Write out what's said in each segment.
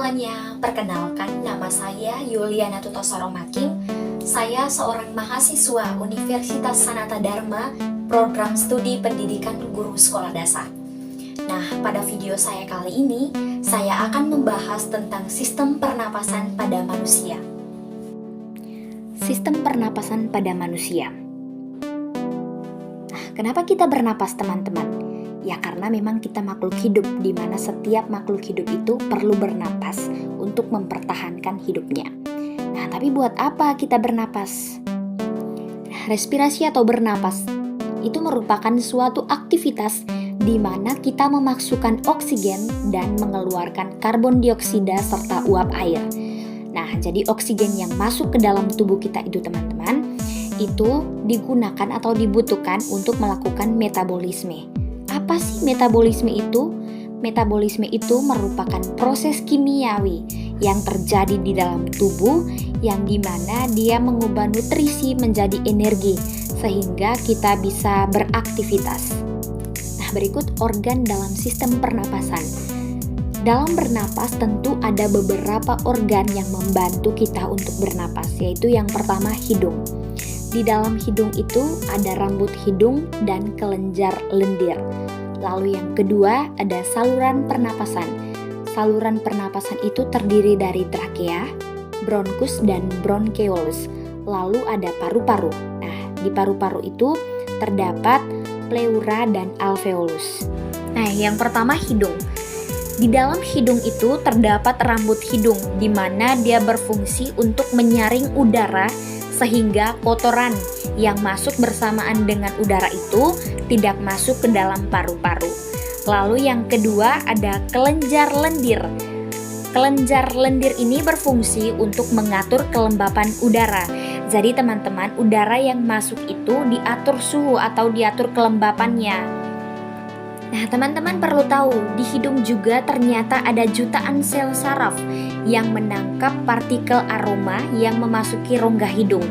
semuanya, perkenalkan nama saya Yuliana Tutosoromaking. Saya seorang mahasiswa Universitas Sanata Dharma, program studi pendidikan guru sekolah dasar. Nah, pada video saya kali ini, saya akan membahas tentang sistem pernapasan pada manusia. Sistem pernapasan pada manusia. Nah, kenapa kita bernapas, teman-teman? Ya karena memang kita makhluk hidup, di mana setiap makhluk hidup itu perlu bernapas untuk mempertahankan hidupnya. Nah, tapi buat apa kita bernapas? Nah, respirasi atau bernapas itu merupakan suatu aktivitas di mana kita memasukkan oksigen dan mengeluarkan karbon dioksida serta uap air. Nah, jadi oksigen yang masuk ke dalam tubuh kita itu, teman-teman, itu digunakan atau dibutuhkan untuk melakukan metabolisme. Apa sih metabolisme itu? Metabolisme itu merupakan proses kimiawi yang terjadi di dalam tubuh yang dimana dia mengubah nutrisi menjadi energi sehingga kita bisa beraktivitas. Nah, berikut organ dalam sistem pernapasan. Dalam bernapas tentu ada beberapa organ yang membantu kita untuk bernapas, yaitu yang pertama hidung. Di dalam hidung itu ada rambut hidung dan kelenjar lendir. Lalu yang kedua ada saluran pernapasan. Saluran pernapasan itu terdiri dari trakea, bronkus, dan bronkeolus. Lalu ada paru-paru. Nah, di paru-paru itu terdapat pleura dan alveolus. Nah, yang pertama hidung. Di dalam hidung itu terdapat rambut hidung, di mana dia berfungsi untuk menyaring udara sehingga kotoran yang masuk bersamaan dengan udara itu tidak masuk ke dalam paru-paru. Lalu yang kedua ada kelenjar lendir. Kelenjar lendir ini berfungsi untuk mengatur kelembapan udara. Jadi teman-teman, udara yang masuk itu diatur suhu atau diatur kelembapannya. Nah, teman-teman perlu tahu, di hidung juga ternyata ada jutaan sel saraf yang menangkap partikel aroma yang memasuki rongga hidung.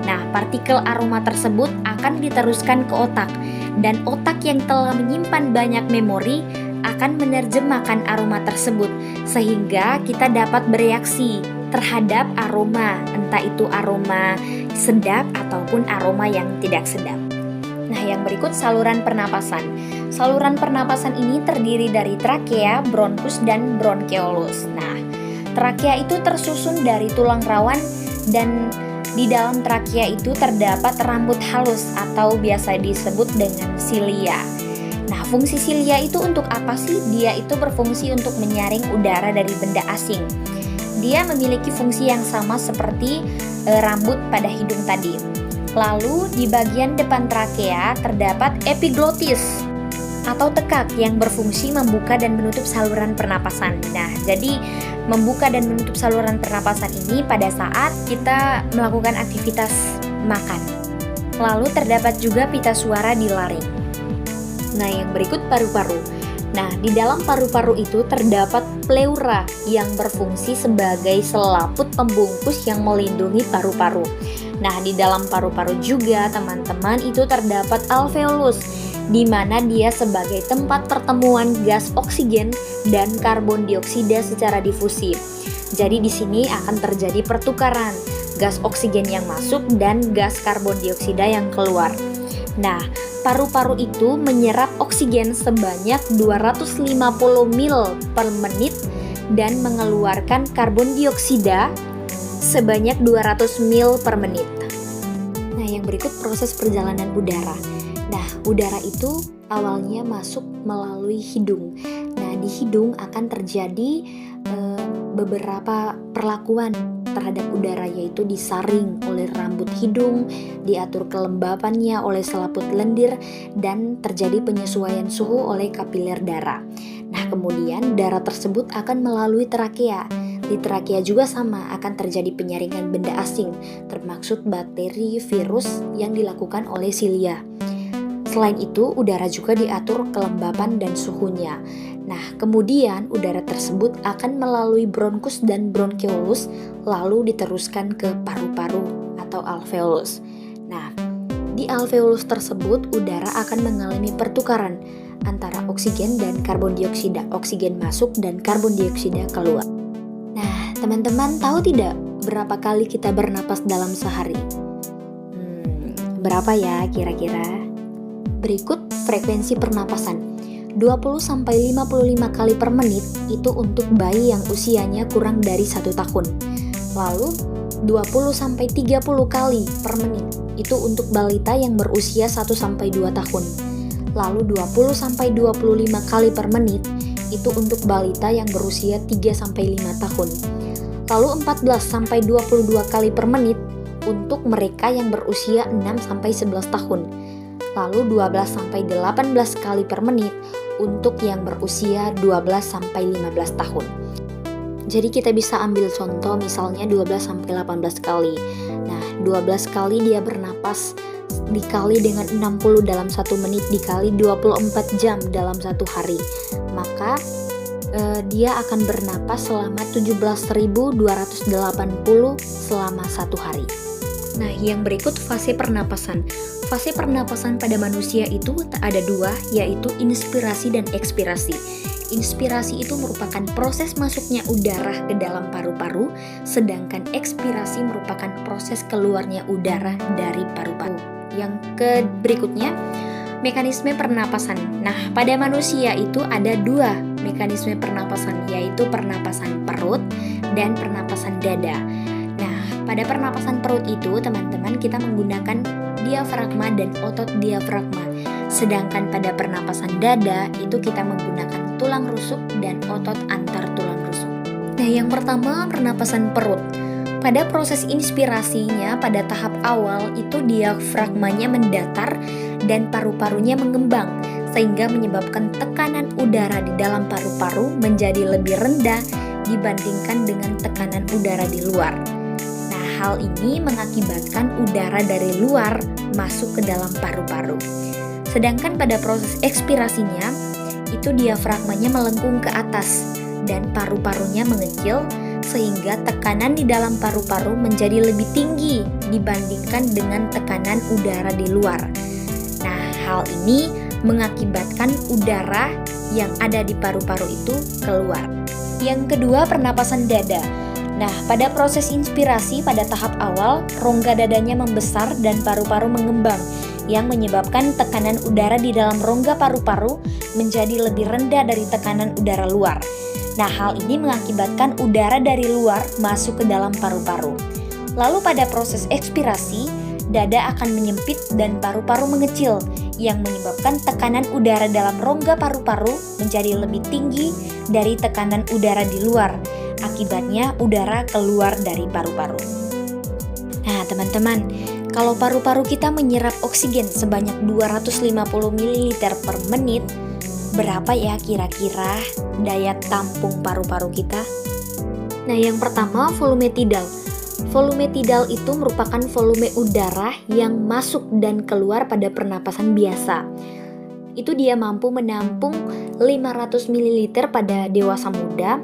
Nah, partikel aroma tersebut akan diteruskan ke otak, dan otak yang telah menyimpan banyak memori akan menerjemahkan aroma tersebut, sehingga kita dapat bereaksi terhadap aroma, entah itu aroma sedap ataupun aroma yang tidak sedap. Nah, yang berikut saluran pernapasan. Saluran pernapasan ini terdiri dari trakea, bronkus, dan bronkeolus. Nah, trakea itu tersusun dari tulang rawan dan di dalam trakea itu terdapat rambut halus atau biasa disebut dengan silia. Nah, fungsi silia itu untuk apa sih? Dia itu berfungsi untuk menyaring udara dari benda asing. Dia memiliki fungsi yang sama seperti rambut pada hidung tadi. Lalu di bagian depan trakea terdapat epiglotis atau tekak yang berfungsi membuka dan menutup saluran pernapasan. Nah, jadi membuka dan menutup saluran pernapasan ini pada saat kita melakukan aktivitas makan. Lalu terdapat juga pita suara di laring. Nah, yang berikut paru-paru. Nah, di dalam paru-paru itu terdapat pleura yang berfungsi sebagai selaput pembungkus yang melindungi paru-paru. Nah, di dalam paru-paru juga, teman-teman, itu terdapat alveolus, di mana dia sebagai tempat pertemuan gas oksigen dan karbon dioksida secara difusi. Jadi di sini akan terjadi pertukaran gas oksigen yang masuk dan gas karbon dioksida yang keluar. Nah, paru-paru itu menyerap oksigen sebanyak 250 mil per menit dan mengeluarkan karbon dioksida sebanyak 200 mil per menit. Nah, yang berikut proses perjalanan udara. Nah, udara itu awalnya masuk melalui hidung. Nah, di hidung akan terjadi beberapa perlakuan terhadap udara, yaitu disaring oleh rambut hidung, diatur kelembapannya oleh selaput lendir, dan terjadi penyesuaian suhu oleh kapiler darah. Nah, kemudian darah tersebut akan melalui trakea. Di trakea juga sama, akan terjadi penyaringan benda asing, termasuk bakteri, virus yang dilakukan oleh silia. Selain itu, udara juga diatur kelembapan dan suhunya. Nah, kemudian udara tersebut akan melalui bronkus dan bronkeolus, lalu diteruskan ke paru-paru atau alveolus. Nah, di alveolus tersebut udara akan mengalami pertukaran antara oksigen dan karbon dioksida. Oksigen masuk dan karbon dioksida keluar. Teman-teman tahu tidak berapa kali kita bernapas dalam sehari? Berapa ya kira-kira? Berikut frekuensi pernapasan. 20-55 kali per menit itu untuk bayi yang usianya kurang dari 1 tahun. Lalu 20-30 kali per menit itu untuk balita yang berusia 1-2 tahun. Lalu 20-25 kali per menit itu untuk balita yang berusia 3-5 tahun. Lalu 14-22 kali per menit untuk mereka yang berusia 6-11 tahun. Lalu 12-18 kali per menit untuk yang berusia 12-15 tahun. Jadi kita bisa ambil contoh misalnya 12-18 kali. Nah, 12 kali dia bernapas dikali dengan 60 dalam 1 menit dikali 24 jam dalam 1 hari. Maka dia akan bernapas selama 17.280 selama 1 hari. Nah, yang berikut fase pernapasan. Fase pernapasan pada manusia itu ada 2, yaitu inspirasi dan ekspirasi. Inspirasi itu merupakan proses masuknya udara ke dalam paru-paru, sedangkan ekspirasi merupakan proses keluarnya udara dari paru-paru. Yang berikutnya, mekanisme pernapasan. Nah, pada manusia itu ada 2 mekanisme pernapasan, yaitu pernapasan perut dan pernapasan dada. Nah, pada pernapasan perut itu, teman-teman, kita menggunakan diafragma dan otot diafragma. Sedangkan pada pernapasan dada, itu kita menggunakan tulang rusuk dan otot antar tulang rusuk. Nah, yang pertama, pernapasan perut. Pada proses inspirasinya, pada tahap awal itu diafragmanya mendatar dan paru-parunya mengembang, sehingga menyebabkan tekanan udara di dalam paru-paru menjadi lebih rendah dibandingkan dengan tekanan udara di luar. Nah, hal ini mengakibatkan udara dari luar masuk ke dalam paru-paru. Sedangkan pada proses ekspirasinya, itu diafragmanya melengkung ke atas dan paru-parunya mengecil, sehingga tekanan di dalam paru-paru menjadi lebih tinggi dibandingkan dengan tekanan udara di luar. Nah, hal ini mengakibatkan udara yang ada di paru-paru itu keluar. Yang kedua, pernapasan dada. Nah, pada proses inspirasi pada tahap awal, rongga dadanya membesar dan paru-paru mengembang, yang menyebabkan tekanan udara di dalam rongga paru-paru menjadi lebih rendah dari tekanan udara luar. Nah, hal ini mengakibatkan udara dari luar masuk ke dalam paru-paru. Lalu pada proses ekspirasi, dada akan menyempit dan paru-paru mengecil, yang menyebabkan tekanan udara dalam rongga paru-paru menjadi lebih tinggi dari tekanan udara di luar. Akibatnya udara keluar dari paru-paru. Nah, teman-teman, kalau paru-paru kita menyerap oksigen sebanyak 250 ml per menit, berapa ya kira-kira daya tampung paru-paru kita? Nah, yang pertama, volume tidal. Volume tidal itu merupakan volume udara yang masuk dan keluar pada pernapasan biasa. Itu dia mampu menampung 500 ml pada dewasa muda,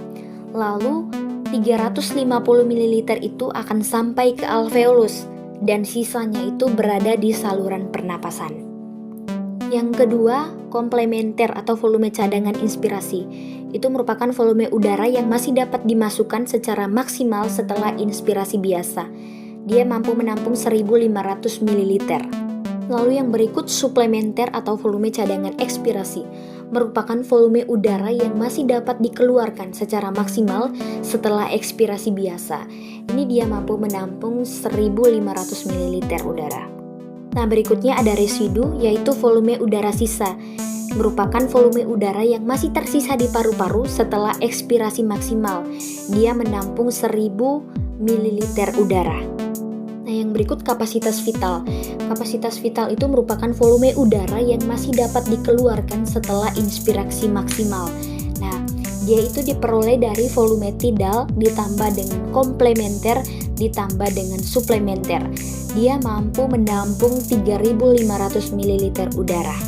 lalu 350 ml itu akan sampai ke alveolus, dan sisanya itu berada di saluran pernapasan. Yang kedua, komplementer atau volume cadangan inspirasi. Itu merupakan volume udara yang masih dapat dimasukkan secara maksimal setelah inspirasi biasa. Dia mampu menampung 1.500 ml. Lalu yang berikut, suplementer atau volume cadangan ekspirasi. Merupakan volume udara yang masih dapat dikeluarkan secara maksimal setelah ekspirasi biasa. Ini dia mampu menampung 1.500 ml udara. Nah, berikutnya ada residu, yaitu volume udara sisa. Merupakan volume udara yang masih tersisa di paru-paru setelah ekspirasi maksimal. Dia menampung 1.000 ml udara. Nah, yang berikut kapasitas vital. Kapasitas vital itu merupakan volume udara yang masih dapat dikeluarkan setelah inspirasi maksimal. Nah, dia itu diperoleh dari volume tidal ditambah dengan komplementer ditambah dengan suplementer. Dia mampu menampung 3.500 ml udara.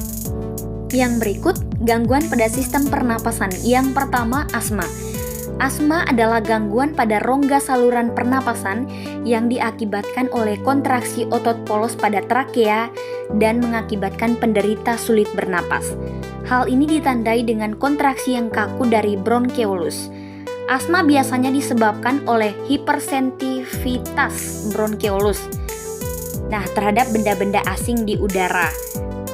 Yang berikut, gangguan pada sistem pernapasan. Yang pertama, asma. Asma adalah gangguan pada rongga saluran pernapasan yang diakibatkan oleh kontraksi otot polos pada trakea dan mengakibatkan penderita sulit bernapas. Hal ini ditandai dengan kontraksi yang kaku dari bronkeolus. Asma biasanya disebabkan oleh hipersensitivitas bronkiolus. Nah, terhadap benda-benda asing di udara.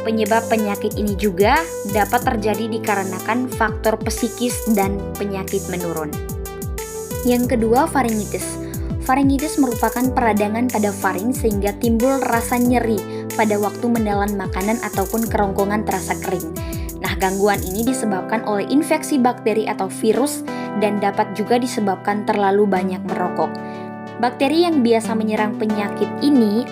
Penyebab penyakit ini juga dapat terjadi dikarenakan faktor psikis dan penyakit menurun. Yang kedua, faringitis. Faringitis merupakan peradangan pada faring sehingga timbul rasa nyeri pada waktu menelan makanan ataupun kerongkongan terasa kering. Nah, gangguan ini disebabkan oleh infeksi bakteri atau virus dan dapat juga disebabkan terlalu banyak merokok. Bakteri yang biasa menyerang penyakit ini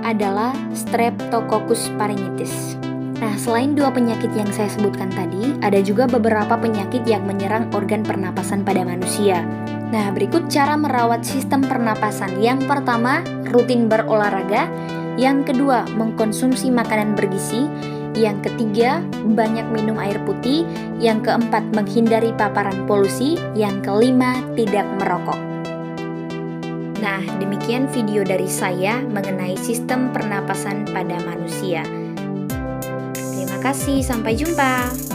adalah Streptococcus pharyngitis. Nah, selain dua penyakit yang saya sebutkan tadi, ada juga beberapa penyakit yang menyerang organ pernapasan pada manusia. Nah, berikut cara merawat sistem pernapasan. Yang pertama, rutin berolahraga. Yang kedua, mengkonsumsi makanan bergizi. Yang ketiga, banyak minum air putih. Yang keempat, menghindari paparan polusi. Yang kelima, tidak merokok. Nah, demikian video dari saya mengenai sistem pernapasan pada manusia. Terima kasih, sampai jumpa.